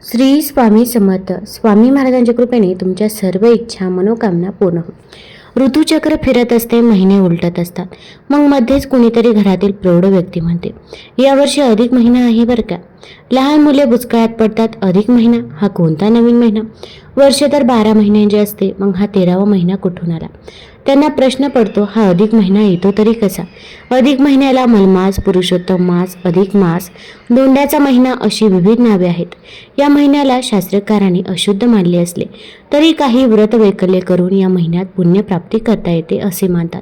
श्री स्वामी समर्थ. स्वामी महाराजांच्या कृपेने तुमच्या सर्व इच्छा मनोकामना पूर्ण हो. ऋतुचक्र फिरत असते, महिने उलटत असतात. मग मध्येच कुणीतरी घरातील प्रौढ व्यक्ती म्हणते, यावर्षी अधिक महिना आहे बरं का. लहान मुले बुचकळ्यात पडतात. अधिक महिना हा कोणता नवीन महिना? वर्ष तर 12 महिन्यांचे असते, मग हा 13वा महिना कुठून आला? त्यांना प्रश्न पडतो, हा अधिक महिना येतो तरी कसा? अधिक महिन्याला मलमास, पुरुषोत्तम मास, अधिक मास, दोंड्याचा महिना अशी विविध नावे आहेत. या महिन्याला शास्त्रकारांनी अशुद्ध मानले असले तरी काही व्रत वैकल्य करून या महिन्यात पुण्यप्राप्ती करता येते असे मानतात.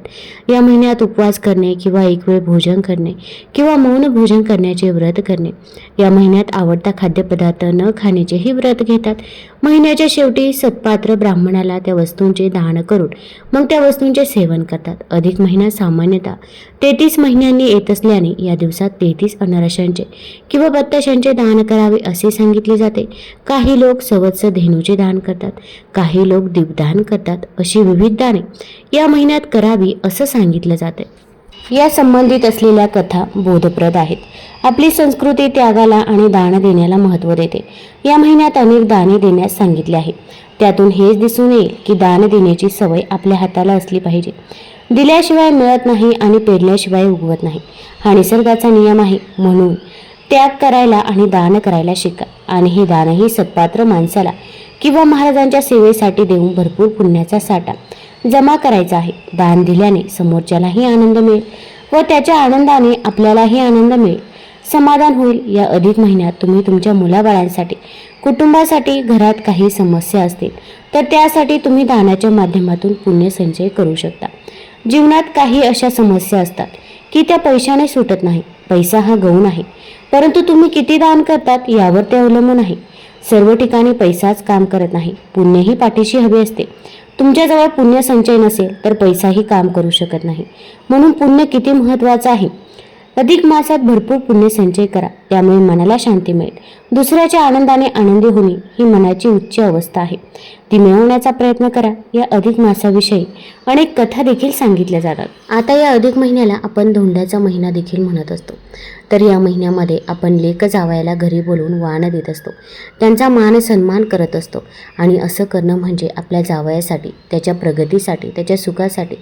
या महिन्यात उपवास करणे किंवा एक वेळ भोजन करणे किंवा मौन भोजन करण्याचे व्रत करणे, या महिन्यात आवडता खाद्यपदार्थ न खाण्याचेही व्रत घेतात. महिन्याच्या शेवटी सत्पात्र ब्राह्मणाला त्या वस्तूंचे दान करून मग त्या वस्तूंचे सेवन करतात. अधिक महिना सामान्यतः 33 महिन्यांनी येत असल्याने या दिवसात 33 अनरशांचे किंवा बत्ताशांचे दान करावे असे सांगितले जाते. काही लोक सवत्स धेनूचे दान करतात, काही लोक दीपदान करतात. अशी विविध दाने या महिन्यात करावी असं सांगितलं जाते. या संबंधित असलेल्या कथा बोधप्रद आहेत. आपली संस्कृती त्यागाला आणि दान देण्याला महत्त्व देते. या महिन्यात अनेक दाने देण्यास सांगितले आहे. त्यातून हेच दिसून येईल की दान देण्याची सवय आपल्या हाताला असली पाहिजे. दिल्याशिवाय मिळत नाही आणि पेरल्याशिवाय उगवत नाही, हा निसर्गाचा नियम आहे. म्हणून त्याग करायला आणि दान करायला शिका. आणि हे दानही सत्पात्र माणसाला किंवा महाराजांच्या सेवेसाठी देऊन भरपूर पुण्याचा साठा जमा करायचा आहे. दान दिल्याने समोरच्यालाही आनंद मिळेल व त्याच्या आनंदाने आपल्यालाही आनंद मिळेल, समाधान होईल. या अधिक महिन्यात तुम्ही तुमच्या मुलाबाळांसाठी, कुटुंबासाठी, घरात काही समस्या असतील तर त्यासाठी तुम्ही दानाच्या माध्यमातून पुण्य संचय करू शकता. जीवनात काही अशा समस्या असतात की त्या पैशाने सुटत नाही. पैसा हा गौण आहे, परंतु तुम्ही किती दान करतात यावर ते अवलंबून आहे. सर्व ठिकाणी पैसाच काम करत नाही, पुण्यही पाठीशी हवे असते. तुमच्याजवळ पुण्य संचय नसेल तर पैसाही काम करू शकत नाही. म्हणून पुण्य किती महत्त्वाचं आहे. अधिक मासात भरपूर पुण्य संचय करा, त्यामुळे मनाला शांती मिळेल. दुसऱ्याच्या आनंदाने आनंदी होणे ही मनाची उच्च अवस्था आहे, ती मिळवण्याचा प्रयत्न करा. या अधिक मासाविषयी अनेक कथा देखील सांगितल्या जातात. आता या अधिक महिन्याला आपण धोंड्याचा महिना देखील म्हणत असतो. तर या महिन्यामध्ये आपण लेक जावयाला घरी बोलवून वाण देत असतो, त्यांचा मान सन्मान करत असतो. आणि असं करणं म्हणजे आपल्या जावयासाठी, त्याच्या प्रगतीसाठी, त्याच्या सुखासाठी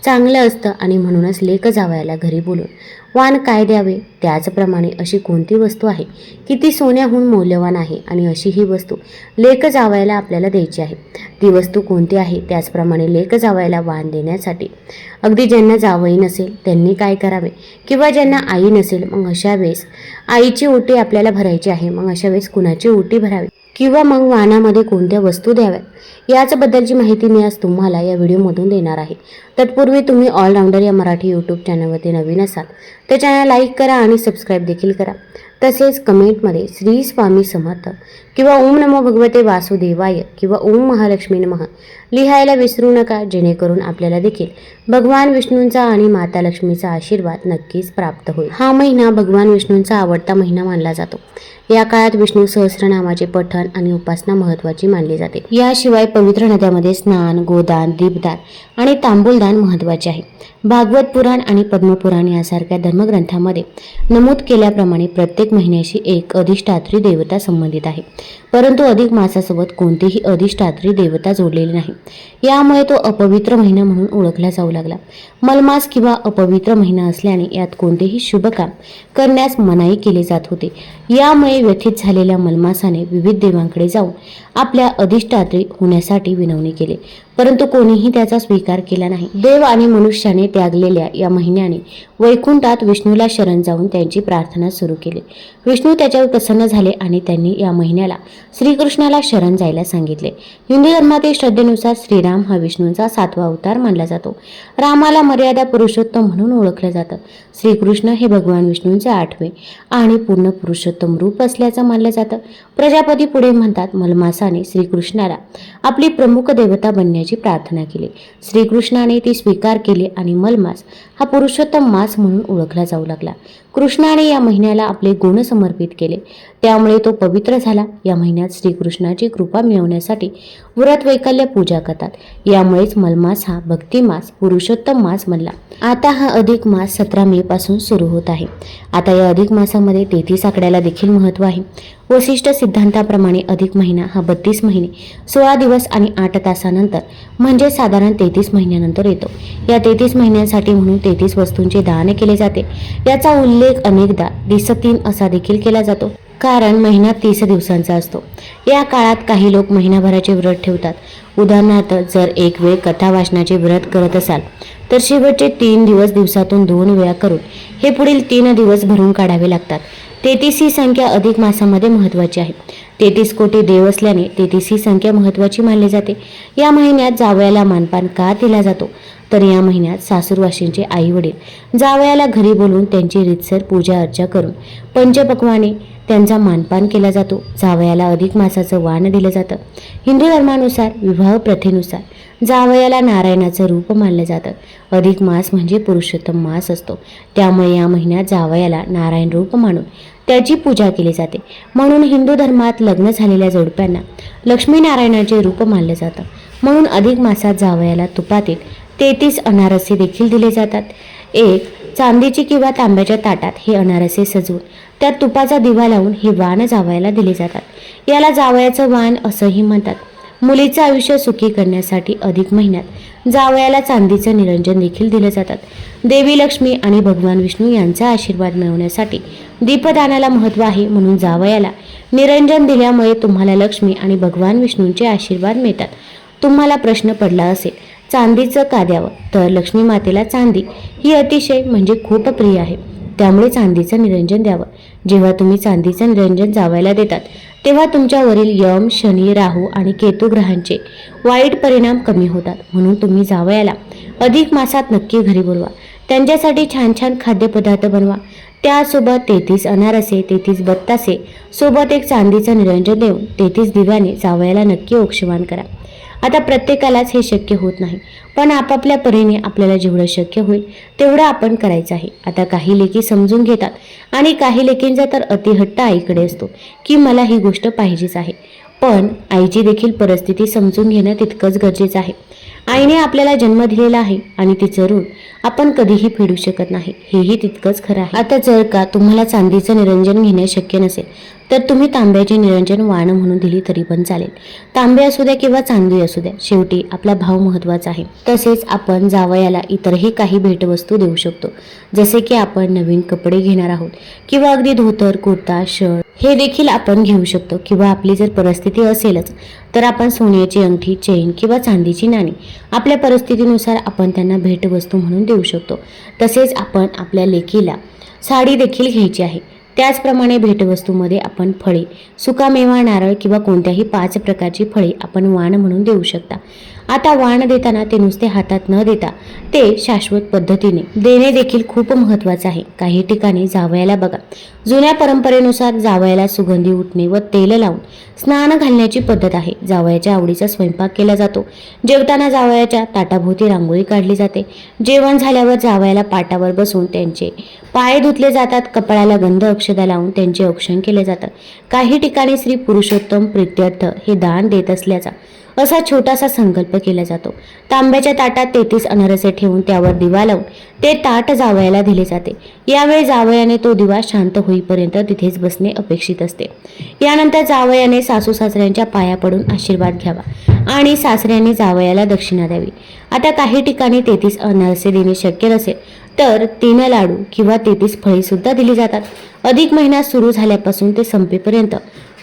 चांगलं असतं. आणि म्हणूनच लेक जावयाला घरी बोलवून वाण काय द्यावे, त्याचप्रमाणे अशी कोणती वस्तू आहे की ती सोन्याहून मौल्यवान आहे आणि अशी ही वस्तू लेक जावयाला आपल्याला द्यायची आहे. ती वस्तू कोणती आहे त्याचप्रमाणे लेक जावयाला वाण देण्यासाठी अगदी ज्यांना जावई नसेल त्यांनी काय करावे, किंवा ज्यांना आई नसेल मग अशा वेळेस आईची ओटी आपल्याला भरायची आहे. मग अशा वेळेस कुणाची ओटी भरावी किंवा मग वाणामध्ये कोणत्या वस्तू द्याव्यात याचबद्दलची माहिती मी आज तुम्हाला या व्हिडिओमधून देणार आहे. तत्पूर्वी तुम्ही ऑलराऊंडर या मराठी यूट्यूब चॅनलवरती नवीन असाल तर चॅनल लाईक करा आणि सबस्क्राईब देखील करा. तसेच कमेंटमध्ये श्री स्वामी समर्थ किंवा ओम नमो भगवते वासुदेवाय किंवा ओम महालक्ष्मी नमः लिहायला विसरू नका, जेणेकरून आपल्याला देखील भगवान विष्णूंचा आणि माता लक्ष्मीचा आशीर्वाद नक्कीच प्राप्त होईल. हा महिना भगवान विष्णूंचा आवडता महिना मानला जातो. या काळात विष्णू सहस्रनामाचे पठण आणि उपासना महत्त्वाची मानली जाते. याशिवाय पवित्र नद्यामध्ये स्नान, गोदान, दीपदान आणि तांबूलदान महत्त्वाचे आहे. भागवत पुराण आणि पद्मपुराण यासारख्या धर्मग्रंथामध्ये नमूद केल्याप्रमाणे प्रत्येक महिन्याशी एक अधिष्ठात्री देवता संबंधित आहे, परंतु अधिक मासासोबत कोणतीही अधिष्ठात्री देवता जोडलेली नाही. यामुळे तो अपवित्र महिना म्हणून ओळखला जाऊ लागला. मलमास किंवा अपवित्र महिना असल्याने यात कोणतेही शुभ काम करण्यास मनाई केली जात होती. यामुळे व्यथित झालेल्या मलमासाने विविध देवांकडे जाऊन आपल्या अधिष्ठात्री होण्यासाठी विनवणी केली, परंतु कोणीही त्याचा स्वीकार केला नाही. देव आणि मनुष्याने त्यागलेल्या या महिन्याने वैकुंठात विष्णूला शरण जाऊन त्यांची प्रार्थना सुरू केली. विष्णू त्याच्यावर प्रसन्न झाले आणि त्यांनी या महिन्याला श्रीकृष्णाला शरण जायला सांगितले. हिंदू धर्मातील श्रद्धेनुसार श्रीराम हा विष्णूंचा 7वा अवतार मानला जातो. रामाला मर्यादा पुरुषोत्तम म्हणून ओळखलं जातं. श्रीकृष्ण हे भगवान विष्णूंचे 8वे आणि पूर्ण पुरुषोत्तम रूप असल्याचं मानलं जातं. प्रजापती पुढे म्हणतात, मलमासाने श्रीकृष्णाला आपली प्रमुख देवता बनण्याची प्रार्थना केली. श्रीकृष्णाने ती स्वीकार केली आणि मलमास हा पुरुषोत्तम मास म्हणून ओळखला जाऊ लागला. कृष्णाने या महिन्याला आपले गुण समर्पित केले, त्यामुळे तो पवित्र झाला. या महिन्यात श्रीकृष्णाची कृपा मिळवण्यासाठी व्रत वैकल्य पूजा करतात. यामुळेच मलमास हा भक्तिमास, पुरुषोत्तम मास बनला. आता हा अधिक मास 17 मे पासून सुरू होत आहे. आता या अधिक मासामध्ये 33 आकड्याला देखील महत्त्व आहे. वशिष्ठ सिद्धांताप्रमाणे अधिक महिना हा 32 महिने 16 दिवस आणि 8 तासानंतर म्हणजे साधारण 33 महिन्यानंतर येतो. या 33 महिन्यांसाठी म्हणून 33 वस्तूंचे दान केले जाते. याचा उल्लेख अनेकदा दिसतीन असा देखील केला जातो, कारण महिना 30 दिवसांचा असतो. या काळात काही लोक महिनाभराचे व्रत ठेवतात. उदाहरणार्थ, जर एक वेळ कथा वाचनाचे व्रत करत असाल तर शेवटचे 3 दिवस दिवसातून 2 वेळा करून हे पुढील 3 दिवस भरून काढावे लागतात. 33 ही संख्या अधिक मासामध्ये महत्त्वाची आहे. 33 कोटी देव असल्याने 33 ही संख्या महत्त्वाची मानली जाते. या महिन्यात जावयाला मानपान का दिला जातो? तर या महिन्यात सासूरवाशींचे आई वडील जावयाला घरी बोलवून त्यांची रीतसर पूजा अर्चा करून पंचपक्वाने त्यांचा मानपान केला जातो. जावयाला अधिक मासाचं वाण दिलं जातं. हिंदू धर्मानुसार विवाह प्रथेनुसार जावयाला नारायणाचं रूप मानलं जातं. अधिक मास म्हणजे पुरुषोत्तम मास असतो. त्यामुळे या महिन्यात जावयाला नारायण रूप मानून त्याची पूजा केली जाते. म्हणून हिंदू धर्मात लग्न झालेल्या जोडप्यांना लक्ष्मीनारायणाचे रूप मानलं जातं. म्हणून अधिक मासात जावयाला तुपातील 33 अनारसे देखील दिले जातात. एक चांदीची किंवा तांब्याच्या ताटात हे अनारसे सजवून त्यात तुपाचा दिवा लावून हे वाण जावयाला दिले जातात. याला जावयाचं वाण असंही म्हणतात. मुलीचं आयुष्य सुखी करण्यासाठी अधिक महिन्यात जावयाला चांदीचं निरंजन देखील दिलं जातात. देवी लक्ष्मी आणि भगवान विष्णू यांचा आशीर्वाद मिळवण्यासाठी दीपदानाला महत्त्व आहे. म्हणून जावयाला निरंजन दिल्यामुळे तुम्हाला लक्ष्मी आणि भगवान विष्णूंचे आशीर्वाद मिळतात. तुम्हाला प्रश्न पडला असेल, चांदीचं का द्यावं? तर लक्ष्मी मातेला चांदी ही अतिशय म्हणजे खूप प्रिय आहे. त्यामुळे चांदीचं निरंजन द्यावं. जेव्हा तुम्ही चांदीचं निरंजन जावयाला देतात तेव्हा तुमच्यावरील यम, शनी, राहू आणि केतू ग्रहांचे वाईट परिणाम कमी होतात. म्हणून तुम्ही जावयाला अधिक मासात नक्की घरी बोलवा. त्यांच्यासाठी छान छान खाद्यपदार्थ बनवा. त्यासोबत 33 अनारसे, 33 बत्तासे सोबत एक चांदीचं निरंजन देऊन 33 दिव्याने जावयाला नक्की औक्षवान करा. आता प्रत्येकालाच हे शक्य होत नाही, पण आपापल्या परीने आपल्याला जेवढं शक्य होईल तेवढं आपण करायचं आहे. आता काही लेकी समजून घेतात आणि काही लेकींचा तर अतिहट्ट आईकडे असतो की मला ही गोष्ट पाहिजेच आहे. पण आईची देखील परिस्थिती समजून घेणं तितकंच गरजेचं आहे. आईने आपल्याला जन्म दिलेला आहे आणि तिचं ऋण आपण कधीही फेडू शकत नाही, हेही तितकंच खरं आहे. आता जर का तुम्हाला चांदीचं निरंजन घेणे शक्य नसेल तर तुम्ही तांब्याचे निरंजन वाण म्हणून दिली तरी पण चालेल. तांबे असू द्या किंवा चांदी असू द्या, शेवटी आपला भाव महत्त्वाचा आहे. तसेच आपण जावयाला इतरही काही भेटवस्तू देऊ शकतो. जसे की आपण नवीन कपडे घेणार आहोत किंवा अगदी धोतर, कुर्ता, शर्ट हे देखील आपण घेऊ शकतो. किंवा आपली जर परिस्थिती असेलच तर आपण सोन्याची अंगठी, चेन किंवा चांदीची नाणी आपल्या परिस्थितीनुसार आपण त्यांना भेटवस्तू म्हणून देऊ शकतो. तसेच आपण आपल्या लेकीला साडी देखील घ्यायची आहे. त्याचप्रमाणे भेटवस्तूमध्ये आपण फळे, सुकामेवा, नारळ किंवा कोणत्याही 5 प्रकारची फळे आपण वाण म्हणून देऊ शकता. आता वाण देताना ते नुसते हातात न देता ते शाश्वत पद्धतीने देणे देखील खूप महत्त्वाचं आहे. काही ठिकाणी जावयाला बघा, जुन्या परंपरेनुसार जावयाला सुगंधी उटणे व तेल लावून स्नान घालण्याची पद्धत आहे. जावयाच्या आवडीचा स्वयंपाक केला जातो. जेवताना जावयाच्या ताटाभोवती रांगोळी काढली जाते. जेवण झाल्यावर जावयाला पाटावर बसून त्यांचे पाय धुतले जातात. कपाळाला गंध अक्षदा लावून त्यांचे औक्षण केले जातं. काही ठिकाणी श्री पुरुषोत्तम प्रित्यर्थ हे दान देत असल्याचा असा छोटासा संकल्प केला जातो. तांब्याच्या ताटात 33 अनारसे ठेवून त्यावर दिवा लावून ते ताट जावयाला दिले जाते. यावेळी जावयाने तो दिवा शांत होईपर्यंत तिथेच बसणे अपेक्षित असते. यानंतर जावयाने सासू सासऱ्यांच्या पाया पडून आशीर्वाद घ्यावा आणि सासऱ्यांनी जावयाला दक्षिणा द्यावी. आता काही ठिकाणी 33 अनारसे देणे शक्य नसेल तर 3 लाडू किंवा 33 फळे सुद्धा दिली जातात. अधिक महिना सुरू झाल्यापासून ते संपेपर्यंत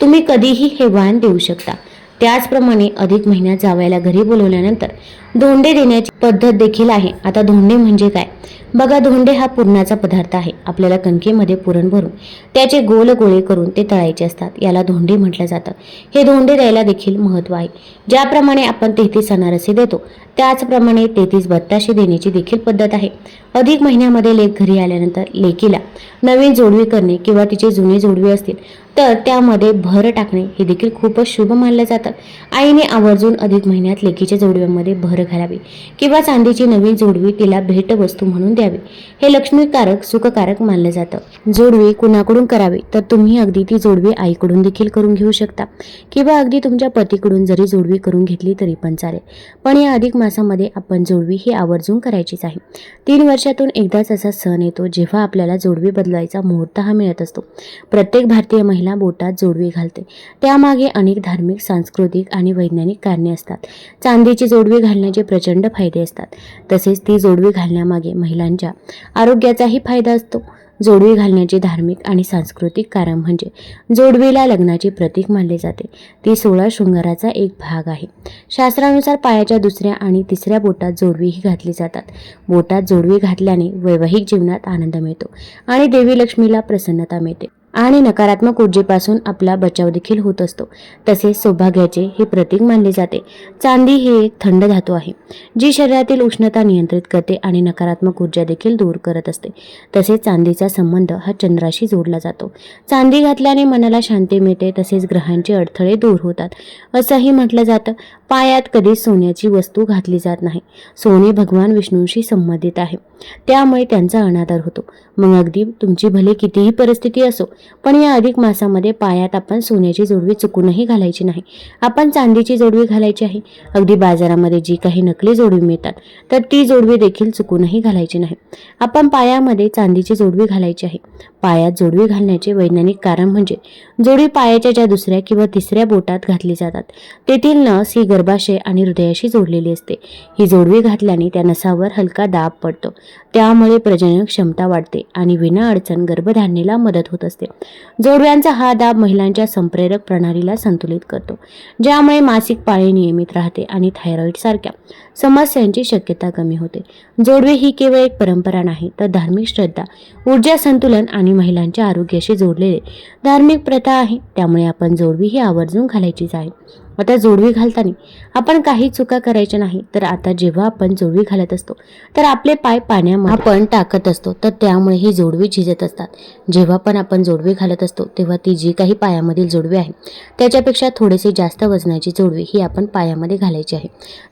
तुम्ही कधीही हे वाण देऊ शकता. त्याचप्रमाणे अधिक महिन्यात जावयाला घरी बोलवल्यानंतर धोंडे देण्याची पद्धत देखील आहे. आता धोंडे म्हणजे काय? बघा, धोंडे हा पुरणाचा पदार्थ आहे. आपल्याला कणकेमध्ये पुरण भरून त्याचे गोल गोळे करून ते तळायचे असतात. याला धोंडे म्हटलं जातं. हे धोंडे द्यायला देखील महत्त्व आहे. ज्याप्रमाणे आपण 33 अनारसे देतो त्याचप्रमाणे 33 बत्ताशे देण्याची देखील पद्धत आहे. अधिक महिन्यामध्ये लेक घरी आल्यानंतर लेकीला नवीन जोडवी करणे किंवा तिचे जुने जोडवे असतील तर त्यामध्ये भर टाकणे हे देखील खूपच शुभ मानलं जातं. आईने आवर्जून अधिक महिन्यात लेकीच्या जोडव्यांमध्ये भर घालावी किंवा चांदीची नवीन जोडवी तिला भेटवस्तू म्हणून द्यावी. हे लक्ष्मीकारक, सुखकारक मानलं जातं. जोडवी कुणाकडून करावी तर तुम्ही अगदी ती जोडवी आईकडून देखील करून घेऊ शकता किंवा अगदी तुमच्या पतीकडून जरी जोडवी करून घेतली तरी पण चालेल. पण या अधिक मासामध्ये आपण जोडवी ही आवर्जून करायचीच आहे. 3 वर्षातून एकदाच असा सण येतो जेव्हा आपल्याला जोडवी बदलायचा मुहूर्त हा मिळत असतो. प्रत्येक भारतीय महिला महिला बोटात जोडवी घालते त्यामागे अनेक धार्मिक, सांस्कृतिक आणि वैज्ञानिक कारणे असतात. चांदीची जोडवी घालण्याचे प्रचंड फायदे असतात. तसेच ती जोडवी घालण्यामागे महिलांच्या आरोग्याचाही फायदा असतो. जोडवी घालण्याचे धार्मिक आणि सांस्कृतिक कारण म्हणजे जोडवीला लग्नाचे प्रतीक मानले जाते. ती 16 शृंगाराचा एक भाग आहे. शास्त्रानुसार पायाच्या दुसऱ्या आणि तिसऱ्या बोटात जोडवीही घातली जातात. बोटात जोडवी घातल्याने वैवाहिक जीवनात आनंद मिळतो आणि देवी लक्ष्मीला प्रसन्नता मिळते आणि नकारात्मक ऊर्जेपासून आपला बचाव देखील होत असतो. तसेच सौभाग्याचे हे प्रतीक मानले जाते. चांदी ही एक थंड धातू आहे जी शरीरातील उष्णता नियंत्रित करते आणि नकारात्मक ऊर्जा देखील दूर करत असते. तसेच चांदीचा संबंध हा चंद्राशी जोडला जातो. चांदी घातल्याने मनाला शांती मिळते, तसेच ग्रहांचे अडथळे दूर होतात असंही म्हटलं जातं. पायात कधीच सोन्याची वस्तू घातली जात नाही. सोने भगवान विष्णूंशी संबंधित आहे, त्यामुळे त्यांचा अनादर होतो. मग अगदी तुमची भले कितीही परिस्थिती असो, पण या अधिक मासामध्ये पायात आपण सोन्याची जोडवी चुकूनही घालायची नाही. आपण चांदीची जोडवी घालायची आहे. अगदी बाजारामध्ये जी काही नकली जोडवी मिळतात तर ती जोडवी देखील चुकूनही घालायची नाही. आपण पायामध्ये चांदीची जोडवी घालायची आहे. पायात जोडवी घालण्याचे वैज्ञानिक कारण म्हणजे जोडवी पायाच्या ज्या दुसऱ्या किंवा तिसऱ्या बोटात घातली जातात तेथील नस ही गर्भाशय आणि हृदयाशी जोडलेली असते. ही जोडवी घातल्याने त्या नसावर हलका दाब पडतो, त्यामुळे प्रजनन क्षमता वाढते आणि विना अडचण गर्भधारणेला मदत होत असते. जोडव्यांचा हा दाब महिलांच्या संप्रेरक प्रणालीला संतुलित करतो, ज्यामुळे मासिक पाळी नियमित राहते आणि थायरॉइड सारख्या समस्यांची शक्यता कमी होते. जोडवी ही केवळ एक परंपरा नाही, तर धार्मिक श्रद्धा, ऊर्जा संतुलन आणि महिलांच्या आरोग्याशी जोडलेले धार्मिक प्रथा आहे. त्यामुळे आपण जोडवी ही आवर्जून घालायचीच आहे. आता जोडवी घालताना आपण काही चुका करायच्या नाही. तर आता जेव्हा आपण जोडवी घालत असतो तर आपले पाय पाण्यामध्ये आपण टाकत असतो, तर त्यामुळे ही जोडवी झिजत असतात. जेव्हा पण आपण जोडवी घालत असतो तेव्हा ती जी काही पायामधील जोडवी आहे त्याच्यापेक्षा थोडेसे जास्त वजनाची जोडवी ही आपण पायामध्ये घालायची आहे.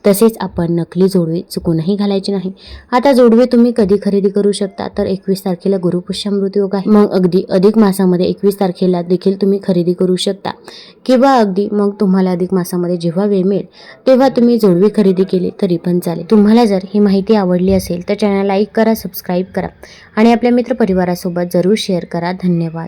तसेच आपण नकली जोडवी चुकूनही घालायची नाही. आता जोडवी तुम्ही कधी खरेदी करू शकता, तर 21 तारखेला गुरुपुष्यामृत योग आहे. मग अगदी अधिक मासामध्ये 21 तारखेला देखील तुम्ही खरेदी करू शकता, किंवा अगदी मग तुम्हाला अधिक मासामध्ये जेव्हा वेळ मिळेल तेव्हा तुम्ही जोडवी खरेदी केली तरी पण चालेल. तुम्हाला जर ही माहिती आवडली असेल तर चॅनल लाईक करा, सबस्क्राईब करा आणि आपल्या मित्रपरिवारासोबत जरूर शेअर करा. धन्यवाद.